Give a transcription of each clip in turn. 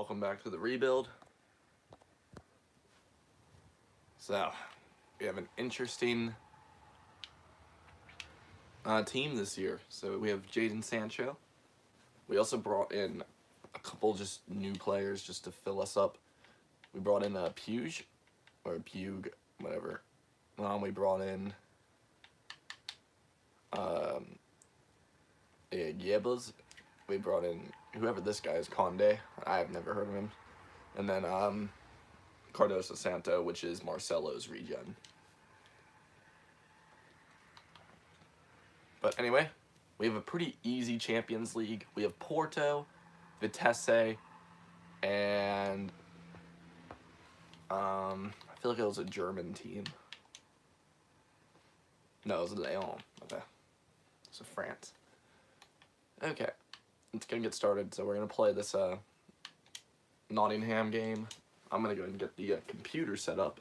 welcome back to the rebuild. So, we have an interesting team this year. So we have Jadon Sancho. We also brought in a couple just new players just to fill us up. We brought in a Puge, or Pug, whatever. We brought in a Yebas. We brought in whoever this guy is, Conde. I have never heard of him. And then Cardoso Santo, which is Marcelo's regen. But anyway, we have a pretty easy Champions League. We have Porto, Vitesse, and I feel like it was a German team. No, it was Lyon. Okay. So France. Okay. It's going to get started. So we're going to play this Nottingham game. I'm going to go ahead and get the computer set up.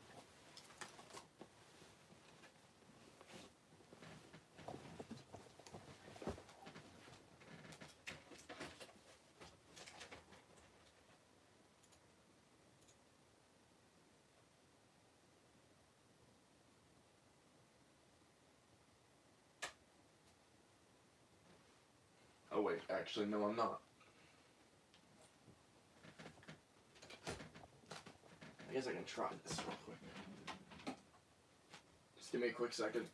Oh wait, actually no, I'm not. I guess I can try this real quick. Just give me a quick second.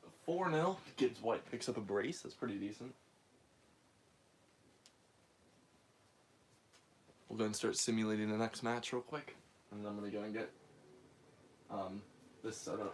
So 4-0. Gibbs White picks up a brace. That's pretty decent. We'll go and start simulating the next match real quick, and then I'm going to go and get this set up.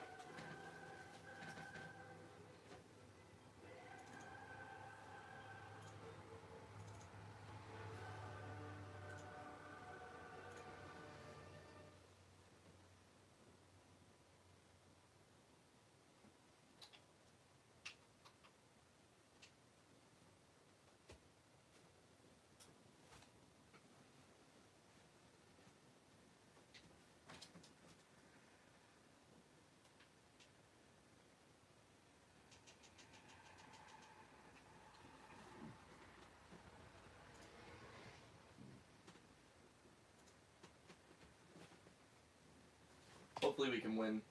Hopefully we can win.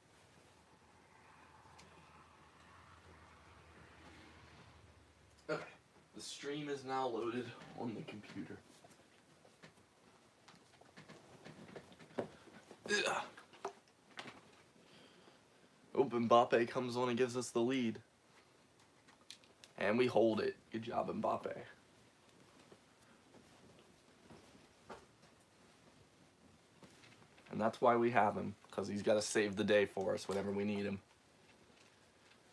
Okay, the stream is now loaded on the computer. Ugh. Mbappe comes on and gives us the lead. And we hold it. Good job, Mbappe. And that's why we have him, because he's got to save the day for us whenever we need him.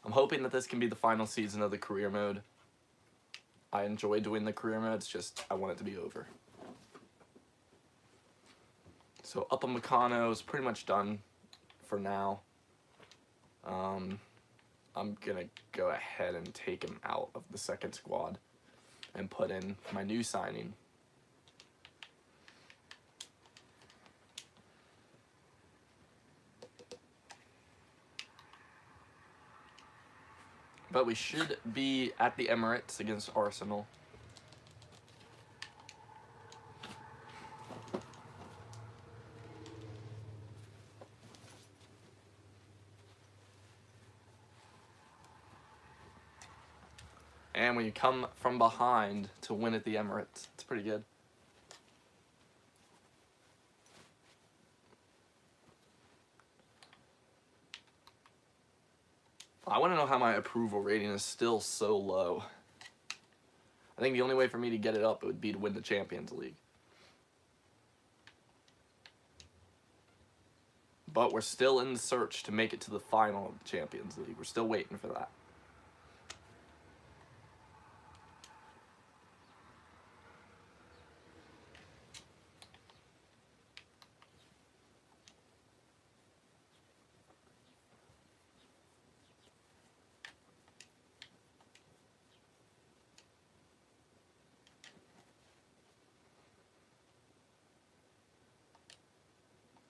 I'm hoping that this can be the final season of the career mode. I enjoy doing the career mode, it's just I want it to be over. So Upamecano is pretty much done for now. I'm going to go ahead and take him out of the second squad and put in my new signing. But we should be at the Emirates against Arsenal. And when you come from behind to win at the Emirates, it's pretty good. I want to know how my approval rating is still so low. I think the only way for me to get it up would be to win the Champions League. But we're still in the search to make it to the final of the Champions League. We're still waiting for that.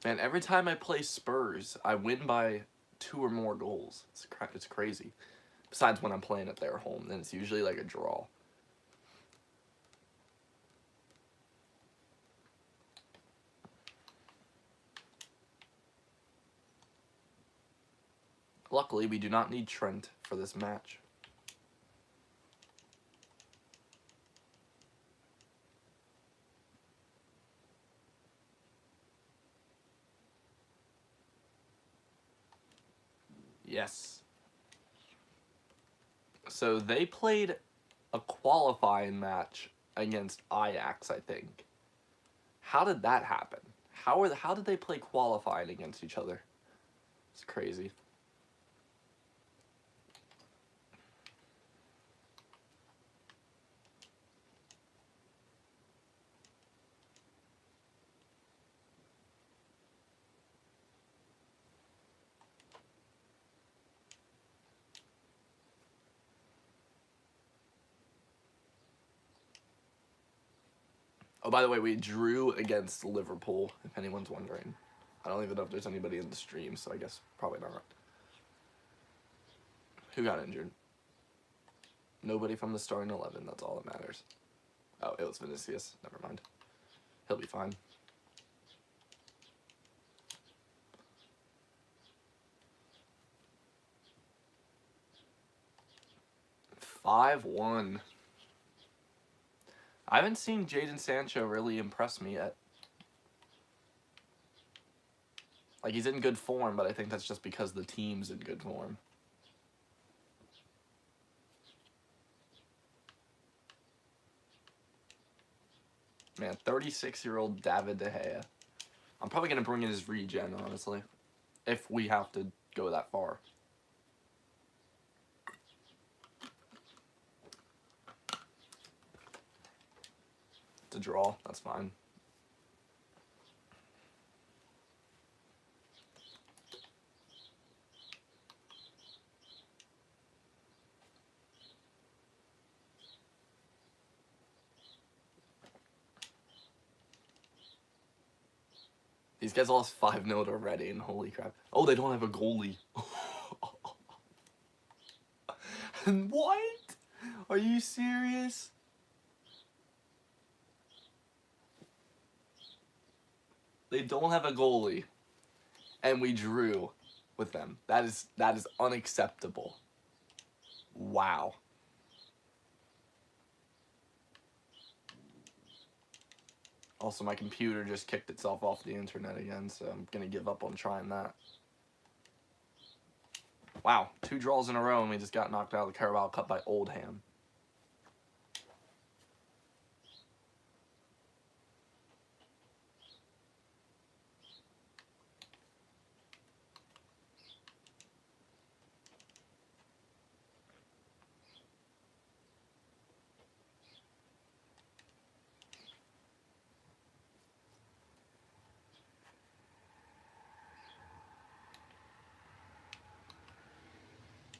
Man, every time I play Spurs, I win by 2 or more goals. It's crazy. Besides when I'm playing at their home, then it's usually like a draw. Luckily, we do not need Trent for this match. Yes. So they played a qualifying match against Ajax, I think. How did that happen? How did they play qualifying against each other? It's crazy. Oh, by the way, we drew against Liverpool, if anyone's wondering. I don't even know if there's anybody in the stream, so I guess probably not. Who got injured? Nobody from the starting 11, that's all that matters. Oh, it was Vinicius. Never mind. He'll be fine. (5-1). I haven't seen Jadon Sancho really impress me yet. Like, he's in good form, but I think that's just because the team's in good form. Man, 36-year-old David De Gea. I'm probably going to bring in his regen, honestly, if we have to go that far. It's a draw. That's fine. These guys lost 5-0 already, and holy crap. Oh, they don't have a goalie. What? Are you serious? They don't have a goalie, and we drew with them. That is unacceptable. Wow. Also, my computer just kicked itself off the internet again, so I'm gonna give up on trying that. Wow, 2 draws in a row, and we just got knocked out of the Carabao Cup by Oldham.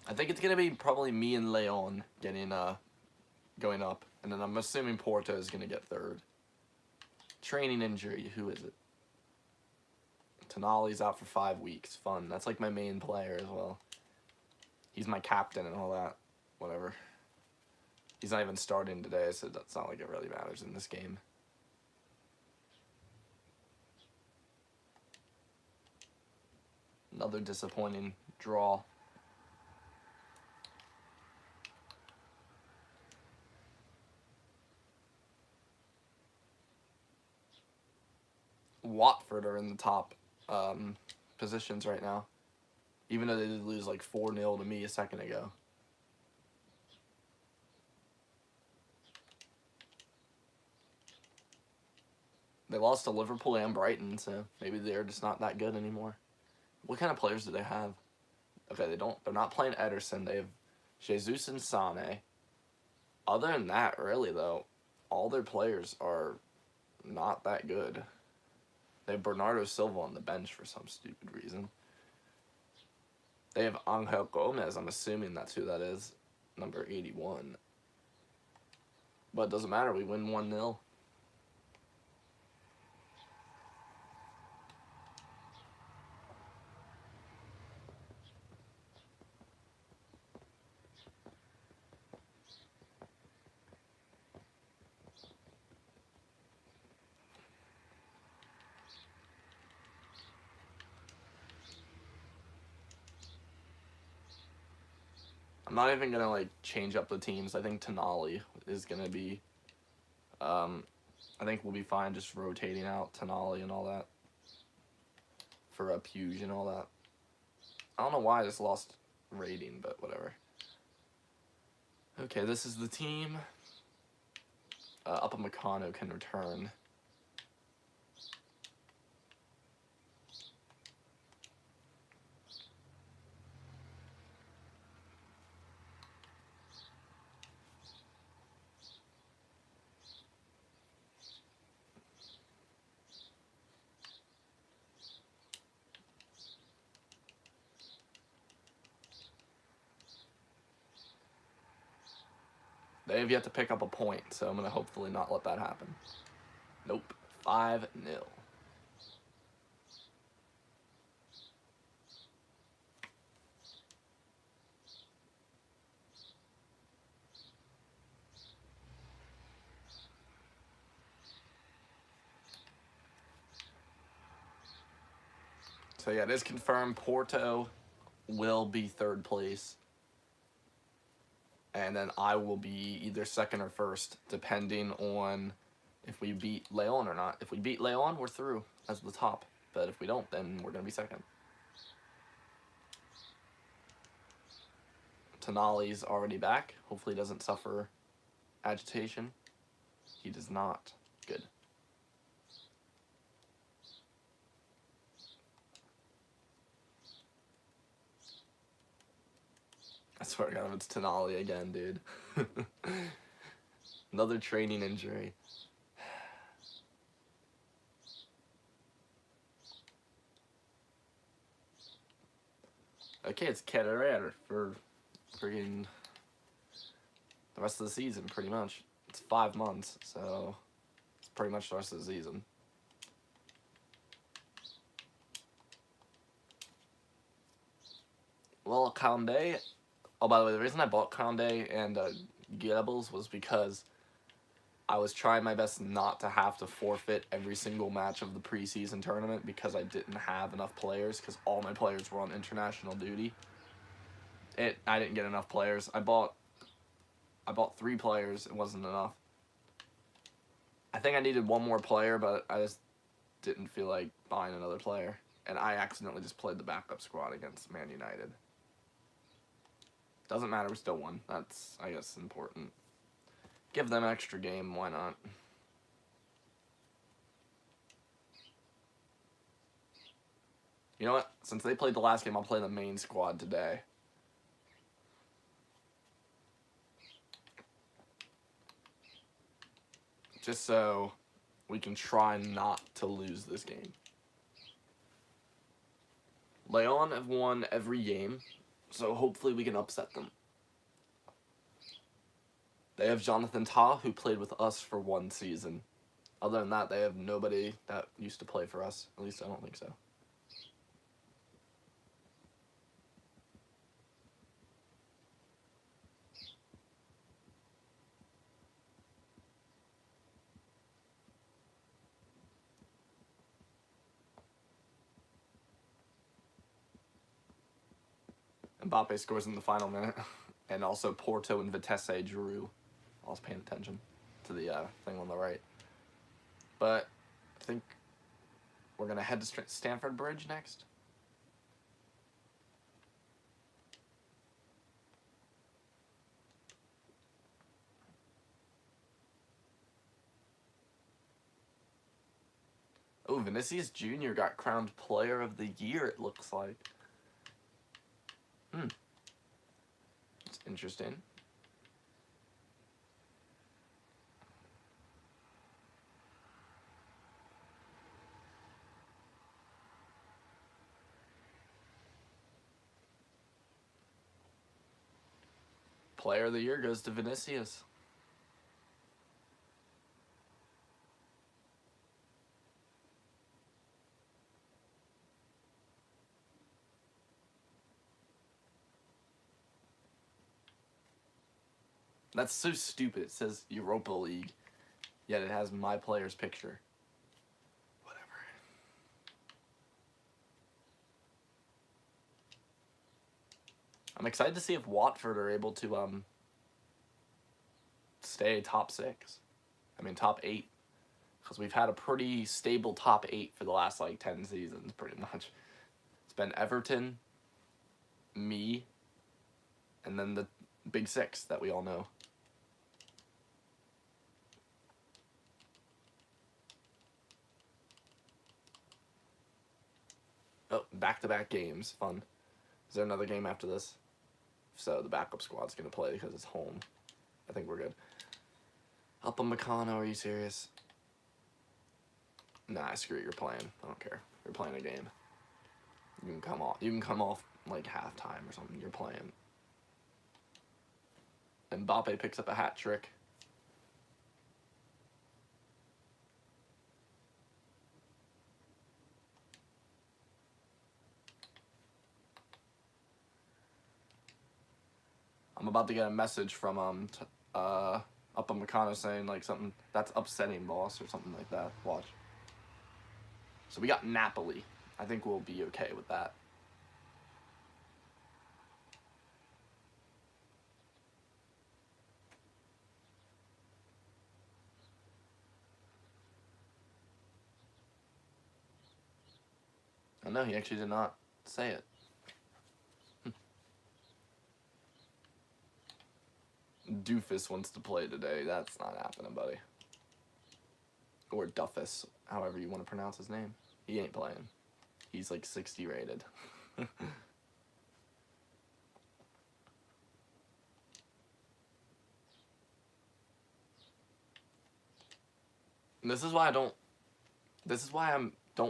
I think it's gonna be probably me and Leon going up, and then I'm assuming Porto is gonna get 3rd. Training injury, who is it? Tonali's out for 5 weeks. Fun. That's like my main player as well. He's my captain and all that. Whatever. He's not even starting today, so that's not like it really matters in this game. Another disappointing draw. Watford are in the top positions right now, even though they did lose like 4-0 to me a second ago. They lost to Liverpool and Brighton, so maybe they're just not that good anymore. What kind of players do they have? Okay, they're not playing Ederson. They have Jesus and Sane. Other than that, really though, all their players are not that good. They have Bernardo Silva on the bench for some stupid reason. They have Angel Gomez. I'm assuming that's who that is. Number 81. But it doesn't matter. We win 1-0. I'm not even gonna like change up the teams. I think Tenali is gonna be. I think we'll be fine just rotating out Tenali and all that for a Puge and all that. I don't know why I just lost rating, but whatever. Okay, this is the team. Upamecano can return. They have yet to pick up a point, so I'm going to hopefully not let that happen. Nope. 5-0. So yeah, it is confirmed Porto will be 3rd place. And then I will be either 2nd or 1st, depending on if we beat Leon or not. If we beat Leon, we're through as the top. But if we don't, then we're going to be 2nd. Tenali's already back. Hopefully he doesn't suffer agitation. He does not. Good. I swear to God, if it's Tenali again, dude. Another training injury. Okay, it's Ketterer for freaking the rest of the season, pretty much. It's 5 months, so it's pretty much the rest of the season. Well, Conde. Oh, by the way, the reason I bought Conde and Goebbels was because I was trying my best not to have to forfeit every single match of the preseason tournament because I didn't have enough players because all my players were on international duty. I didn't get enough players. I bought 3 players. It wasn't enough. I think I needed 1 more player, but I just didn't feel like buying another player. And I accidentally just played the backup squad against Man United. Doesn't matter, we still won. That's, I guess, important. Give them an extra game, why not? You know what? Since they played the last game, I'll play the main squad today. Just so we can try not to lose this game. Leon have won every game, so hopefully we can upset them. They have Jonathan Tah, who played with us for 1 season. Other than that, they have nobody that used to play for us. At least I don't think so. Mbappe scores in the final minute. And also Porto and Vitesse drew. I was paying attention to the thing on the right. But I think we're going to head to Stamford Bridge next. Oh, Vinicius Jr. got crowned Player of the Year, it looks like. It's interesting. Player of the Year goes to Vinicius. That's so stupid. It says Europa League, yet it has my player's picture. Whatever. I'm excited to see if Watford are able to stay top 6. I mean top 8, because we've had a pretty stable top 8 for the last like 10 seasons, pretty much. It's been Everton, me, and then the big 6 that we all know. Oh, back-to-back games. Fun. Is there another game after this? So the backup squad's going to play because it's home. I think we're good. Upamecano, are you serious? Nah, screw it, you're playing. I don't care. You're playing a game. You can come off. You can come off like halftime or something. You're playing. Mbappe picks up a hat trick. I'm about to get a message from Upamecano saying like something that's upsetting, boss, or something like that. Watch. So we got Napoli. I think we'll be okay with that. Oh no, he actually did not say it. Doofus wants to play today. That's not happening, buddy. Or Duffus, however you want to pronounce his name. He ain't playing. He's like 60 rated. This is why I don't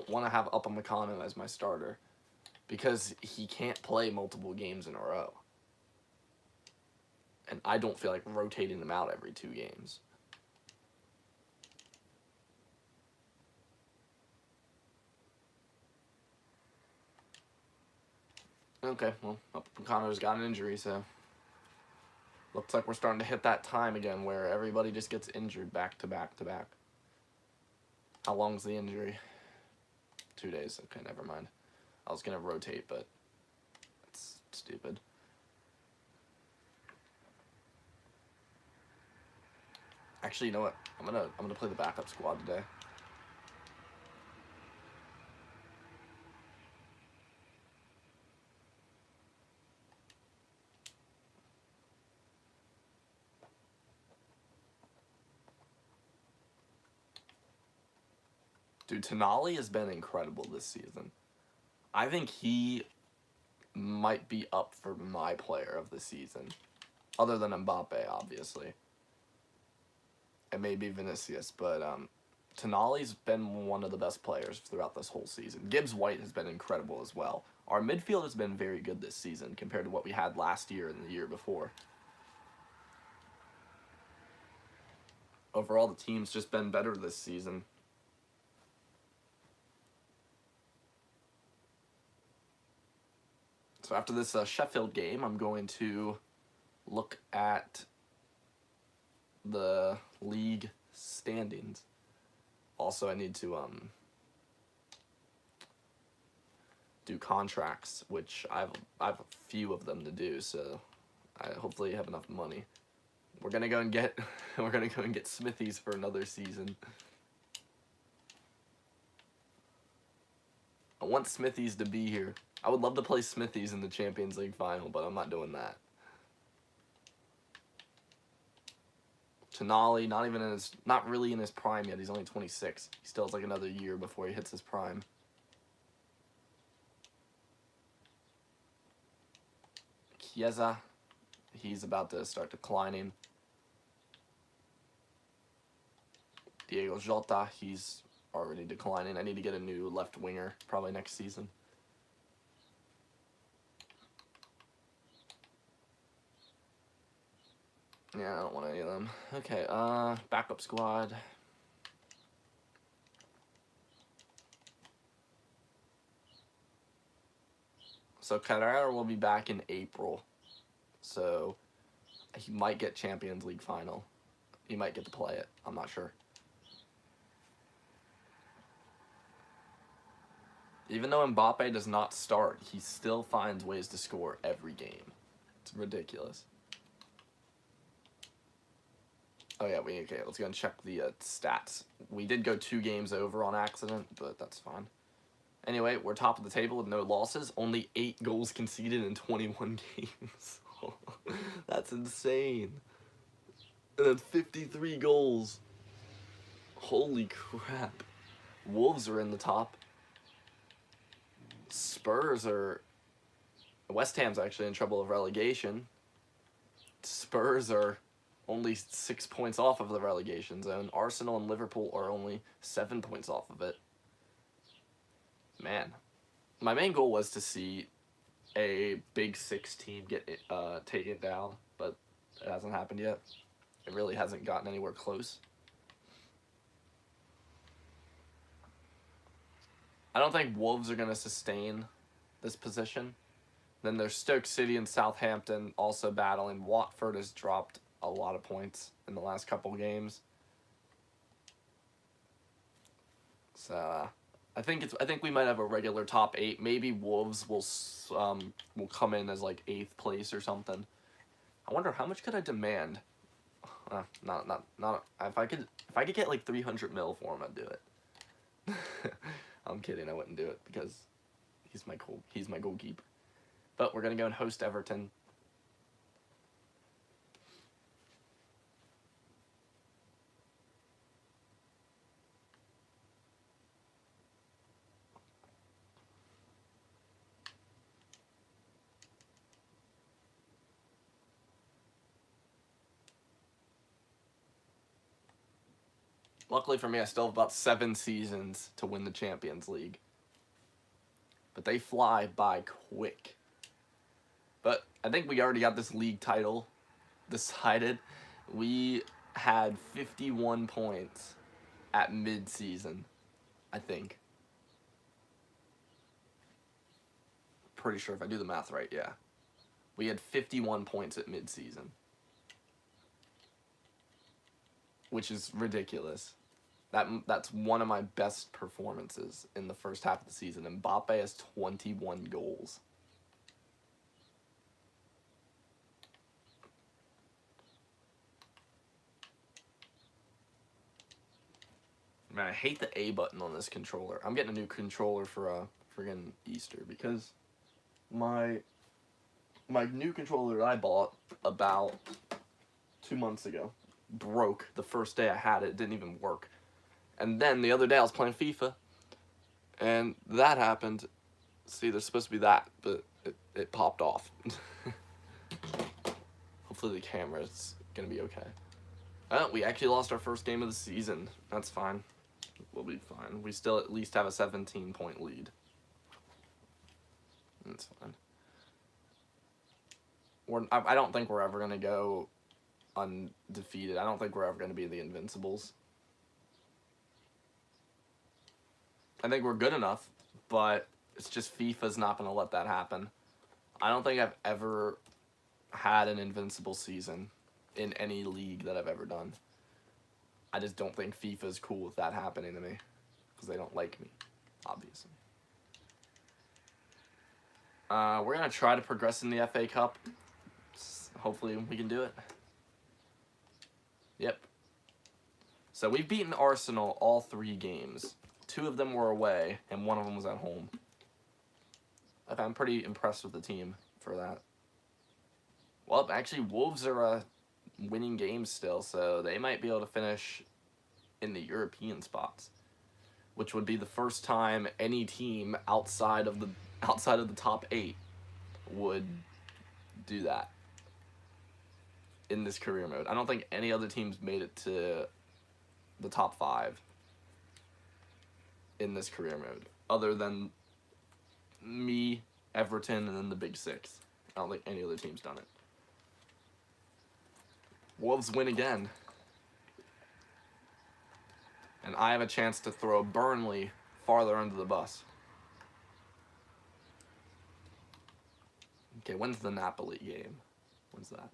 want to have Upamecano as my starter, because he can't play multiple games in a row. And I don't feel like rotating him out every 2 games. Okay, well, Upamecano's got an injury, so looks like we're starting to hit that time again where everybody just gets injured back to back to back. How long's the injury? 2 days. Okay, never mind. I was gonna rotate, but it's stupid. Actually, you know what? I'm gonna play the backup squad today. Dude, Tonali has been incredible this season. I think he might be up for my player of the season. Other than Mbappe, obviously. And maybe Vinicius, but Tonali's been one of the best players throughout this whole season. Gibbs White has been incredible as well. Our midfield has been very good this season compared to what we had last year and the year before. Overall, the team's just been better this season. So after this Sheffield game, I'm going to look at the league standings. Also, I need to do contracts, which I have a few of them to do. So I hopefully have enough money. We're gonna go and get Smithies for another season. I want Smithies to be here. I would love to play Smithies in the Champions League final, but I'm not doing that. Tonali, not really in his prime yet. He's only 26. He still has like another year before he hits his prime. Chiesa, he's about to start declining. Diego Jota, he's already declining. I need to get a new left winger probably next season. Yeah, I don't want any of them. Okay, backup squad. So Carrera will be back in April. So he might get Champions League final. He might get to play it. I'm not sure. Even though Mbappe does not start, he still finds ways to score every game. ridiculous. Oh yeah, okay, let's go and check the stats. We did go 2 games over on accident, but that's fine. Anyway, we're top of the table with no losses. Only 8 goals conceded in 21 games. That's insane. And then 53 goals. Holy crap. Wolves are in the top. Spurs are... West Ham's actually in trouble of relegation. Spurs are only 6 points off of the relegation zone. Arsenal and Liverpool are only 7 points off of it. Man, my main goal was to see a Big Six team get take it down, but it hasn't happened yet. It really hasn't gotten anywhere close. I don't think Wolves are going to sustain this position. Then there's Stoke City and Southampton also battling. Watford has dropped a lot of points in the last couple games. So I think we might have a regular top 8. Maybe Wolves will come in as like 8th place or something. I wonder how much could I demand? Not if I could get like 300 mil for him, I'd do it. I'm kidding, I wouldn't do it because he's my goalkeeper. But we're gonna go and host Everton. Luckily for me, I still have about 7 seasons to win the Champions League. But they fly by quick. But I think we already got this league title decided. We had 51 points at mid-season, I think. Pretty sure if I do the math right, yeah. We had 51 points at mid-season. Which is ridiculous. That's one of my best performances in the first half of the season. Mbappe has 21 goals. Man, I hate the A button on this controller. I'm getting a new controller for friggin' Easter because my new controller that I bought about 2 months ago broke the first day I had it. It didn't even work. And then the other day I was playing FIFA, and that happened. See, there's supposed to be that, but it popped off. Hopefully the camera's gonna be okay. Oh, we actually lost our first game of the season. That's fine. We'll be fine. We still at least have a 17-point lead. That's fine. I don't think we're ever gonna go undefeated. I don't think we're ever gonna be the Invincibles. I think we're good enough, but it's just FIFA's not going to let that happen. I don't think I've ever had an invincible season in any league that I've ever done. I just don't think FIFA's cool with that happening to me because they don't like me, obviously. We're going to try to progress in the FA Cup. Hopefully we can do it. Yep. So we've beaten Arsenal all 3 games. 2 of them were away, and 1 of them was at home. I'm pretty impressed with the team for that. Well, actually, Wolves are winning games still, so they might be able to finish in the European spots, which would be the first time any team outside of the top 8 would do that in this career mode. I don't think any other teams made it to the top 5. In this career mode, other than me, Everton, and then the Big Six. I don't think any other team's done it. Wolves win again. And I have a chance to throw Burnley farther under the bus. Okay, when's the Napoli game? When's that?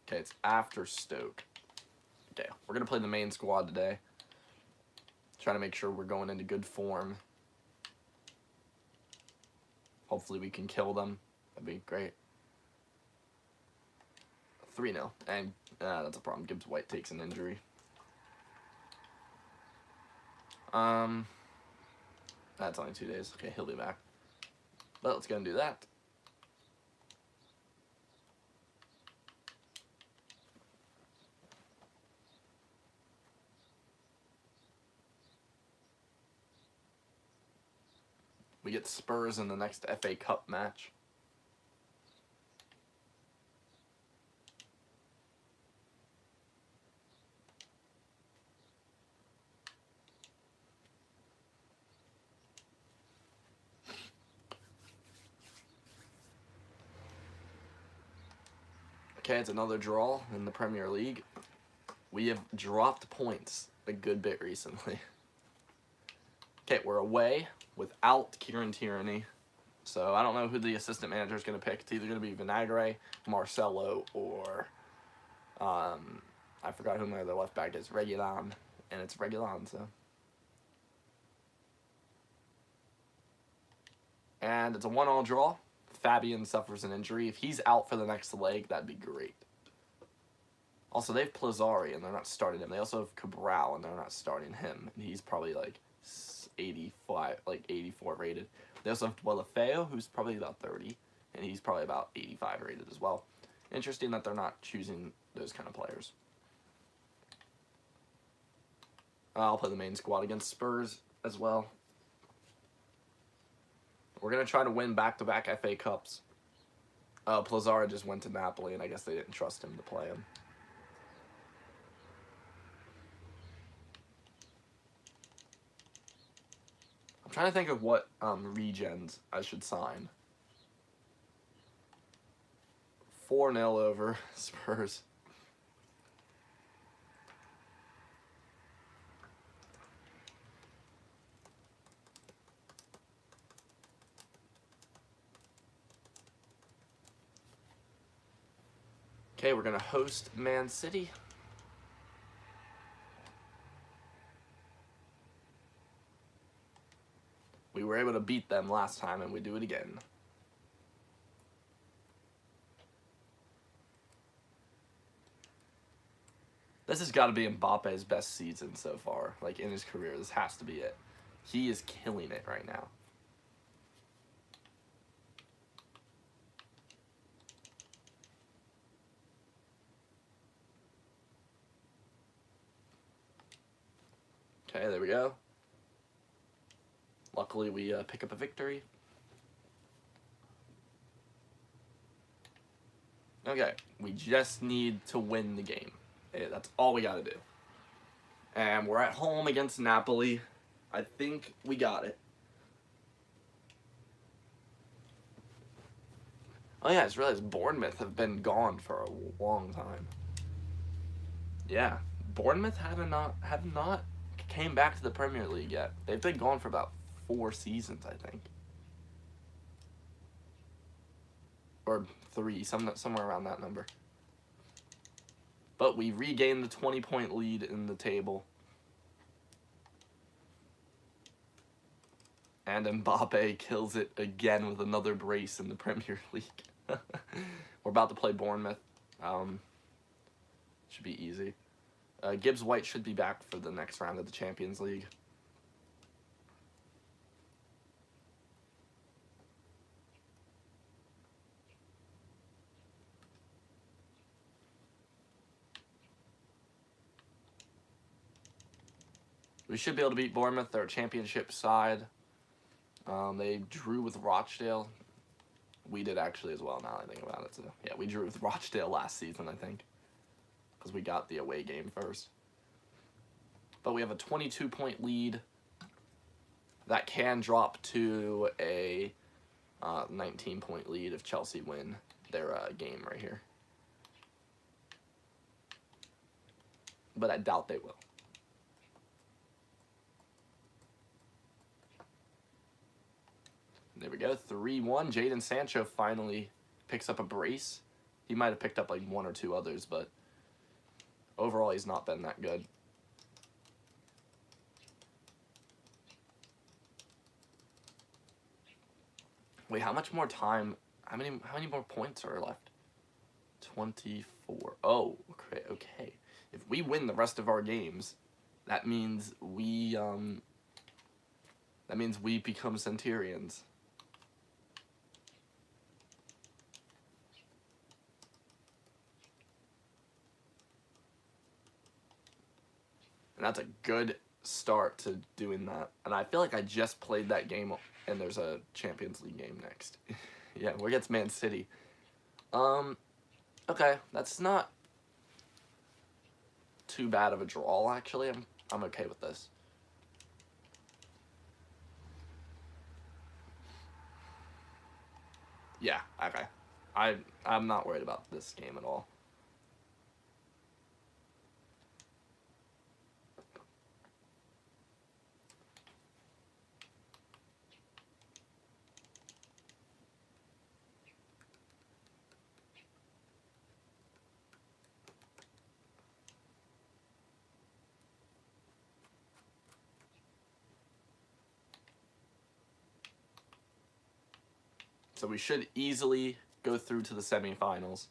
Okay, it's after Stoke. Okay, we're going to play the main squad today. Try to make sure we're going into good form. Hopefully we can kill them. That'd be great. 3-0. And that's a problem. Gibbs White takes an injury. That's only 2 days. Okay, he'll be back. But let's go and do that. We get Spurs in the next FA Cup match. Okay, it's another draw in the Premier League. We have dropped points a good bit recently. Okay, we're away without Kieran Tierney. So I don't know who the assistant manager is going to pick. It's either going to be Vinagre, Marcelo, or I forgot who my other left back is. Reguilon. And it's Reguilon, so. And it's a 1-1 draw. Fabian suffers an injury. If he's out for the next leg, that'd be great. Also, they have Plazzari, and they're not starting him. They also have Cabral, and they're not starting him. And he's probably like 85, like 84 rated. They also have Dwelafeo, who's probably about 30, and he's probably about 85 rated as well. Interesting that they're not choosing those kind of players. I'll play the main squad against Spurs as well. We're going to try to win back-to-back FA Cups. Plazzari just went to Napoli, and I guess they didn't trust him to play him. I'm trying to think of what regens I should sign. 4-0 over Spurs. Okay, we're going to host Man City. We were able to beat them last time, and we do it again. This has got to be Mbappe's best season so far, like in his career. This has to be it. He is killing it right now. Okay, there we go. Luckily, we pick up a victory. Okay, we just need to win the game. Okay, that's all we got to do. And we're at home against Napoli. I think we got it. Oh yeah, I just realized Bournemouth have been gone for a long time. Yeah, Bournemouth have not came back to the Premier League yet. They've been gone for about 4 seasons, I think. Or 3, somewhere around that number. But we regained the 20-point lead in the table. And Mbappe kills it again with another brace in the Premier League. We're about to play Bournemouth. Should be easy. Gibbs White should be back for the next round of the Champions League. We should be able to beat Bournemouth. They're a championship side. They drew with Rochdale. We did actually as well, now I think about it. So, yeah, we drew with Rochdale last season, I think. Because we got the away game first. But we have a 22-point lead. That can drop to a 19-point lead if Chelsea win their game right here. But I doubt they will. There we go, 3-1. Jadon Sancho finally picks up a brace. He might have picked up like 1 or 2 others, but overall he's not been that good. Wait, how much more time? How many more points are left? 24. 4. Oh, okay, okay. If we win the rest of our games, that means we become Centurions. And that's a good start to doing that. And I feel like I just played that game, and there's a Champions League game next. Yeah, we're against Man City. Okay, that's not too bad of a draw, actually. I'm okay with this. Yeah, okay. I'm not worried about this game at all. So we should easily go through to the semifinals.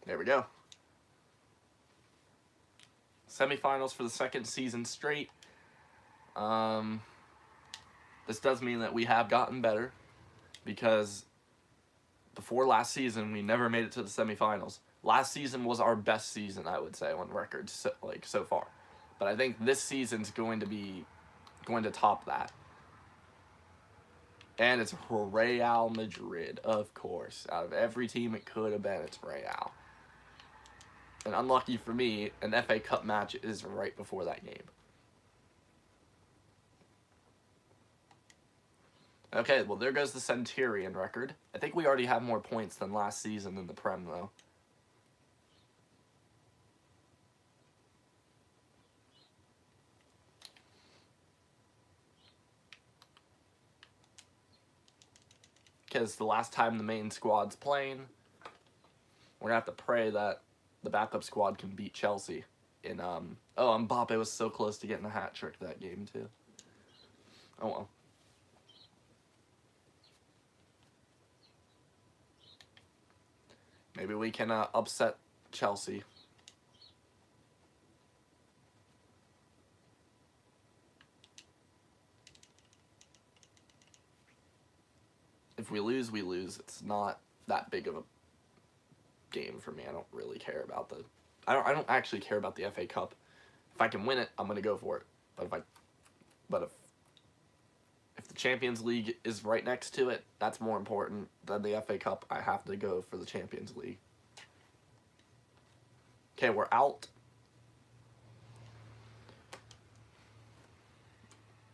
There we go. Semifinals for the second season straight. This does mean that we have gotten better, because before last season we never made it to the semifinals. Last season was our best season, I would say, on record so far. But I think this season's going to top that. And it's Real Madrid, of course. Out of every team it could have been, it's Real. And unlucky for me, an FA Cup match is right before that game. Okay, well, there goes the Centurion record. I think we already have more points than last season in the Prem, though. Because the last time the main squad's playing, we're going to have to pray that the backup squad can beat Chelsea. Oh, Mbappe was so close to getting a hat trick that game, too. Oh, well. Maybe we can upset Chelsea. If we lose, we lose. It's not that big of a game for me. I don't really care about I don't actually care about the FA Cup. If I can win it, I'm gonna go for it. But if the Champions League is right next to it, that's more important than the FA Cup. I have to go for the Champions League. Okay, we're out.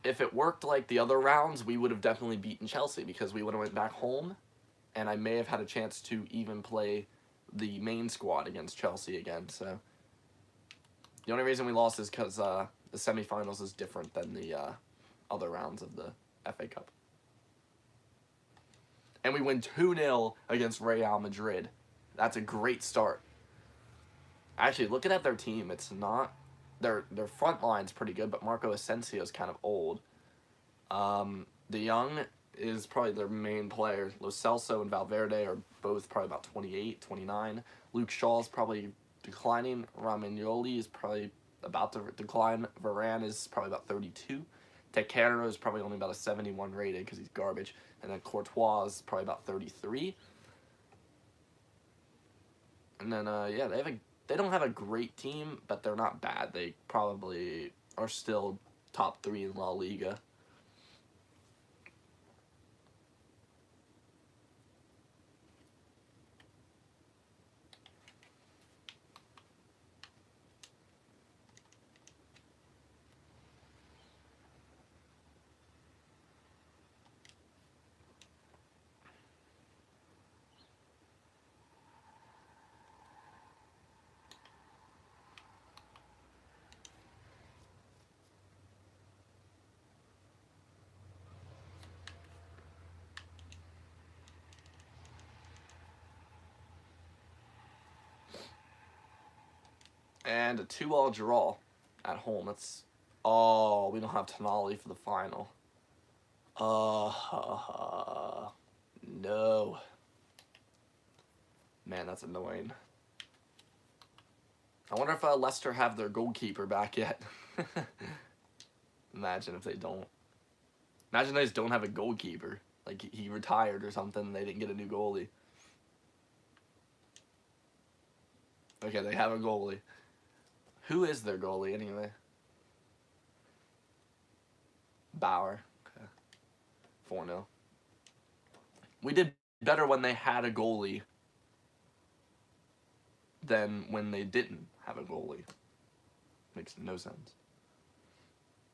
If it worked like the other rounds, we would have definitely beaten Chelsea, because we would have went back home, and I may have had a chance to even play the main squad against Chelsea again. So the only reason we lost is because the semifinals is different than the other rounds of the FA Cup. And we win 2-0 against Real Madrid. That's a great start. Actually, looking at their team, it's not... Their front line's pretty good, but Marco Asensio's kind of old. De Jong is probably their main player. Lo Celso and Valverde are both probably about 28, 29. Luke Shaw's probably declining. Romagnoli is probably about to decline. Varane is probably about 32. Tecero is probably only about a 71 rated because he's garbage. And then Courtois is probably about 33. And then, yeah, they don't have a great team, but they're not bad. They probably are still top 3 in La Liga. And a 2-2 draw at home. That's Oh, we don't have Tonali for the final. No. Man, that's annoying. I wonder if Leicester have their goalkeeper back yet. Imagine if they don't. Imagine they just don't have a goalkeeper. Like, he retired or something and they didn't get a new goalie. Okay, they have a goalie. Who is their goalie anyway? Bauer. Okay. 4-0. We did better when they had a goalie than when they didn't have a goalie. Makes no sense.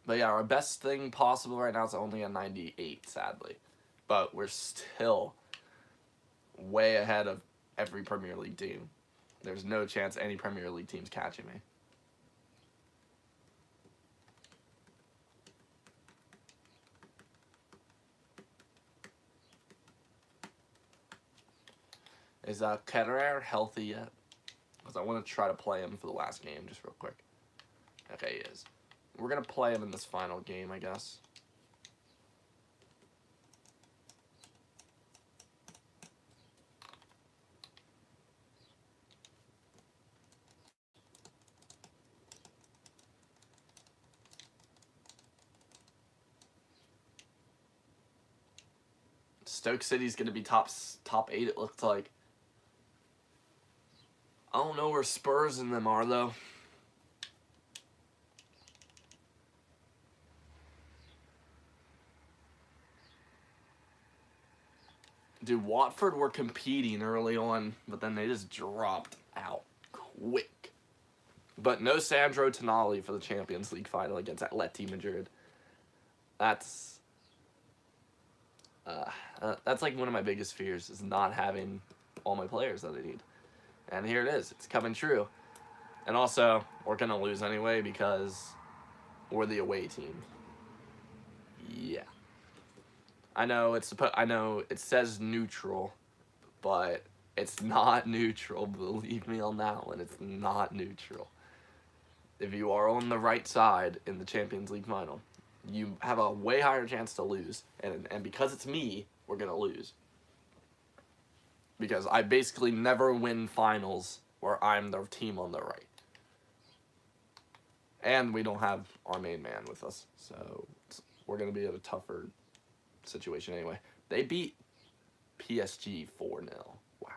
But yeah, our best thing possible right now is only a 98, sadly. But we're still way ahead of every Premier League team. There's no chance any Premier League team's catching me. Is Cardiff healthy yet? Because I want to try to play him for the last game just real quick. Okay, he is. We're going to play him in this final game, I guess. Stoke City's going to be top 8, it looks like. I don't know where Spurs and them are, though. Dude, Watford were competing early on, but then they just dropped out quick. But no Sandro Tonali for the Champions League final against Atleti Madrid. That's like one of my biggest fears, is not having all my players that I need. And here it is. It's coming true. And also, we're going to lose anyway because we're the away team. Yeah. I know it says neutral, but it's not neutral. Believe me on that one. It's not neutral. If you are on the right side in the Champions League final, you have a way higher chance to lose. And because it's me, we're going to lose. Because I basically never win finals where I'm the team on the right. And we don't have our main man with us. So we're going to be in a tougher situation anyway. They beat PSG 4-0. Wow.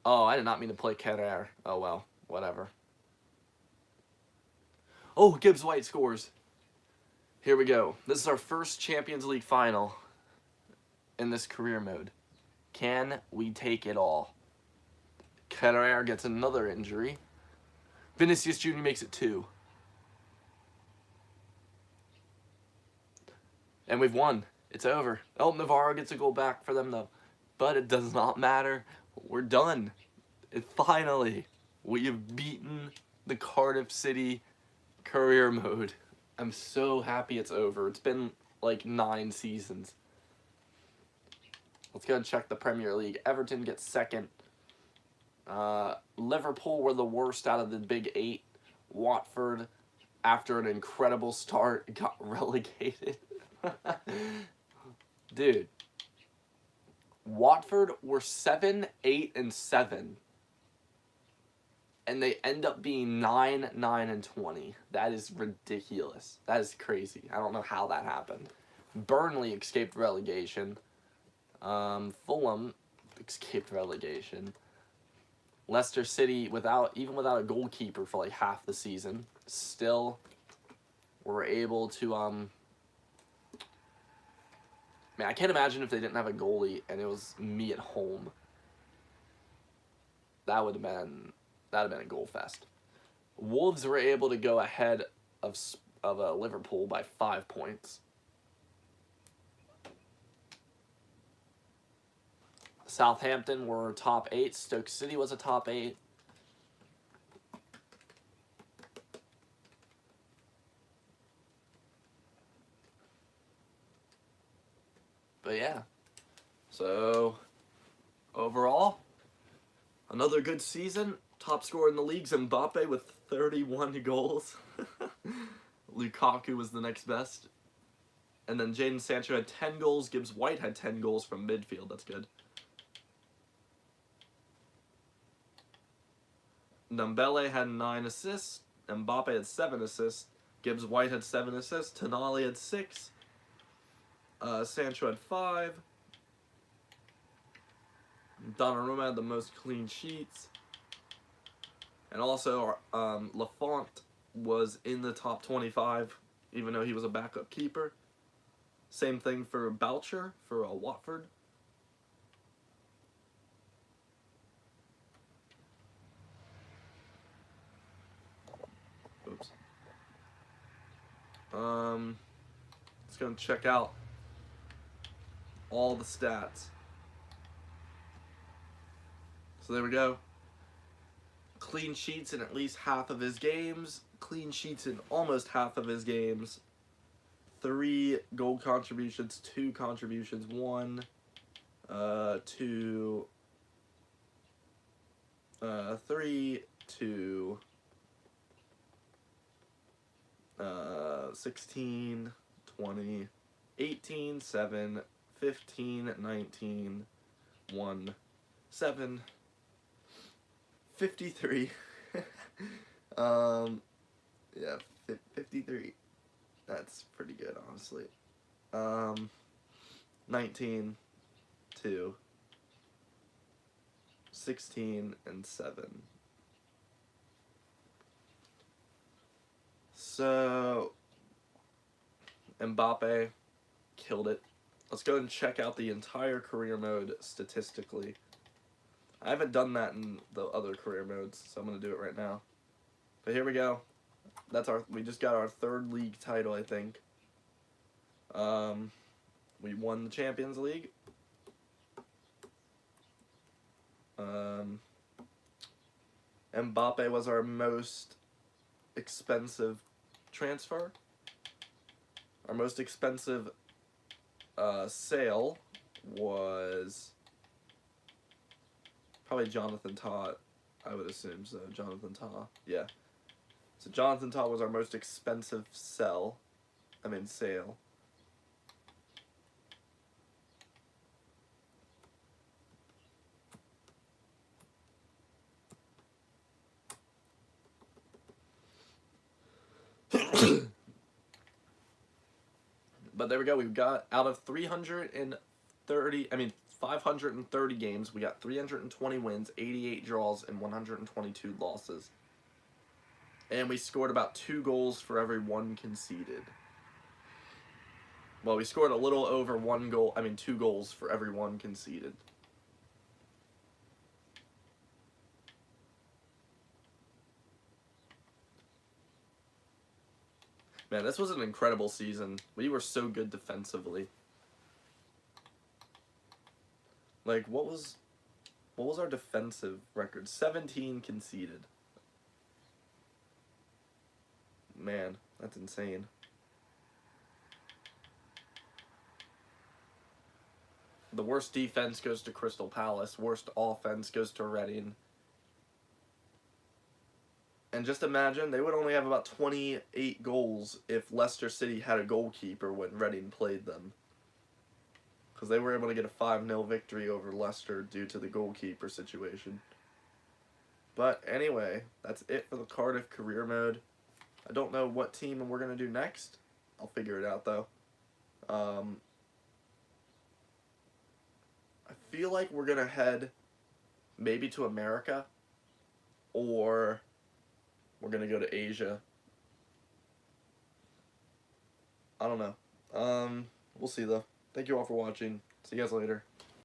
Oh, I did not mean to play Cardiff. Oh, well. Whatever. Oh, Gibbs White scores. Here we go. This is our first Champions League final in this career mode. Can we take it all? Cardiff gets another injury. Vinicius Jr. makes it 2. And we've won. It's over. El Navarro gets a goal back for them, though. But it does not matter. We're done. Finally, we have beaten the Cardiff City career mode. I'm so happy it's over. It's been like 9 seasons. Let's go and check the Premier League. Everton gets 2nd. Liverpool were the worst out of the big 8. Watford, after an incredible start, got relegated. Dude. Watford were 7, 8, and 7. And they end up being 9, 9, and 20. That is ridiculous. That is crazy. I don't know how that happened. Burnley escaped relegation. Fulham escaped relegation. Leicester City, even without a goalkeeper for like half the season, still were able to man, I can't imagine if they didn't have a goalie and it was me at home. That would have been a goal fest. Wolves were able to go ahead of Liverpool by 5 points. Southampton were top 8. Stoke City was a top 8. But yeah. So, overall, another good season. Top scorer in the league's Mbappe with 31 goals. Lukaku was the next best. And then Jadon Sancho had 10 goals. Gibbs White had 10 goals from midfield. That's good. Ndombele had 9 assists. Mbappe had 7 assists. Gibbs White had 7 assists. Tonali had 6. Sancho had 5. Donnarumma had the most clean sheets. And also, Lafont was in the top 25, even though he was a backup keeper. Same thing for Boucher for Watford. Oops. Let's go and check out all the stats. So there we go. Clean sheets in at least half of his games. Clean sheets in almost half of his games. 3 goal contributions, 2 contributions, 1, 2, 3, 2, 16, 20, 18, 7, 15, 19, 1, 7, 53. Yeah, 53. That's pretty good, honestly. 19, 2, 16, and 7. So, Mbappe killed it. Let's go and check out the entire career mode statistically. I haven't done that in the other career modes, so I'm going to do it right now. But here we go. We just got our 3rd league title, I think. We won the Champions League. Mbappe was our most expensive transfer. Our most expensive sale was probably Jonathan Tah. I would assume so. Jonathan Tah. Yeah. So Jonathan Tah was our most expensive sale. But there we go. We've got out of 530 games, we got 320 wins, 88 draws, and 122 losses. And we scored about 2 goals for every 1 conceded. Well, we scored a little over 2 goals for every 1 conceded. Man, this was an incredible season. We were so good defensively. Like, what was our defensive record? 17 conceded. Man, that's insane. The worst defense goes to Crystal Palace. Worst offense goes to Reading. And just imagine, they would only have about 28 goals if Leicester City had a goalkeeper when Reading played them. Because they were able to get a 5-0 victory over Leicester due to the goalkeeper situation. But anyway, that's it for the Cardiff career mode. I don't know what team we're going to do next. I'll figure it out, though. I feel like we're going to head maybe to America, or we're going to go to Asia. I don't know. We'll see, though. Thank you all for watching. See you guys later.